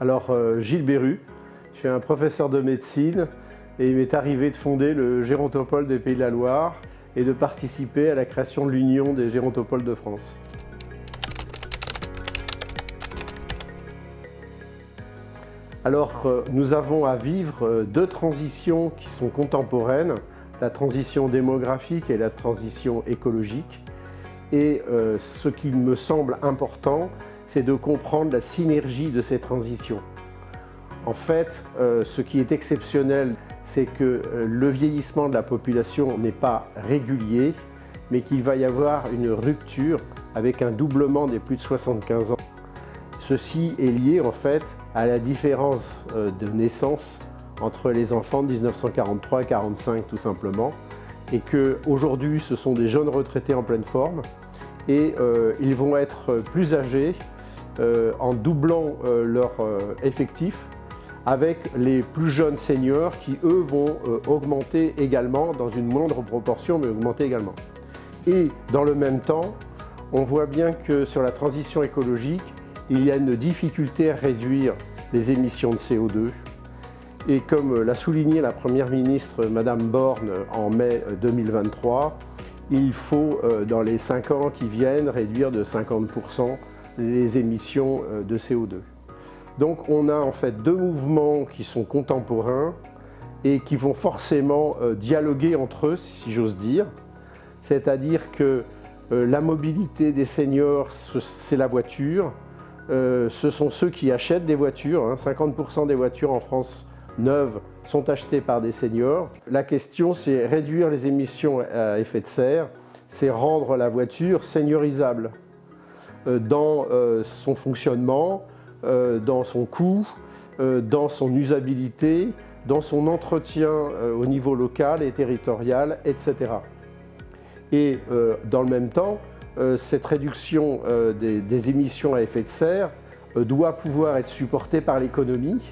Alors Gilles Berru, je suis un professeur de médecine et il m'est arrivé de fonder le Gérontopole des Pays de la Loire et de participer à la création de l'Union des Gérontopoles de France. Alors nous avons à vivre deux transitions qui sont contemporaines, la transition démographique et la transition écologique. Et ce qui me semble important, c'est de comprendre la synergie de ces transitions. En fait, ce qui est exceptionnel, c'est que le vieillissement de la population n'est pas régulier, mais qu'il va y avoir une rupture avec un doublement des plus de 75 ans. Ceci est lié en fait à la différence de naissance entre les enfants de 1943 et 1945 tout simplement, et qu'aujourd'hui ce sont des jeunes retraités en pleine forme, et ils vont être plus âgés en doublant leur effectif, avec les plus jeunes seniors qui, eux, vont augmenter également, dans une moindre proportion, mais augmenter également. Et dans le même temps, on voit bien que sur la transition écologique, il y a une difficulté à réduire les émissions de CO2. Et comme l'a souligné la Première ministre, Madame Borne, en mai 2023, il faut, dans les 5 ans qui viennent, réduire de 50% les émissions de CO2. Donc on a en fait deux mouvements qui sont contemporains et qui vont forcément dialoguer entre eux, si j'ose dire. C'est-à-dire que la mobilité des seniors, c'est la voiture. Ce sont ceux qui achètent des voitures. 50% des voitures en France neuves sont achetées par des seniors. La question, c'est réduire les émissions à effet de serre, c'est rendre la voiture seniorisable dans son fonctionnement, dans son coût, dans son usabilité, dans son entretien au niveau local et territorial, etc. Et dans le même temps, cette réduction des émissions à effet de serre doit pouvoir être supportée par l'économie.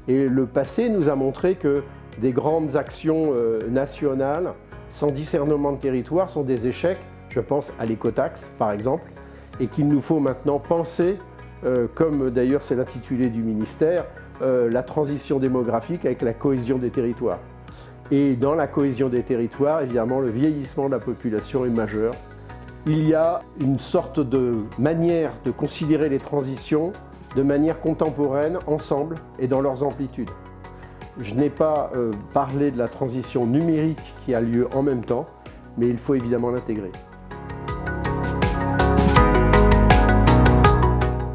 Et le passé nous a montré que des grandes actions nationales sans discernement de territoire sont des échecs. Je pense à l'écotaxe par exemple, et qu'il nous faut maintenant penser, comme d'ailleurs c'est l'intitulé du ministère, la transition démographique avec la cohésion des territoires. Et dans la cohésion des territoires, évidemment, le vieillissement de la population est majeur. Il y a une sorte de manière de considérer les transitions de manière contemporaine, ensemble et dans leurs amplitudes. Je n'ai pas parlé de la transition numérique qui a lieu en même temps, mais il faut évidemment l'intégrer.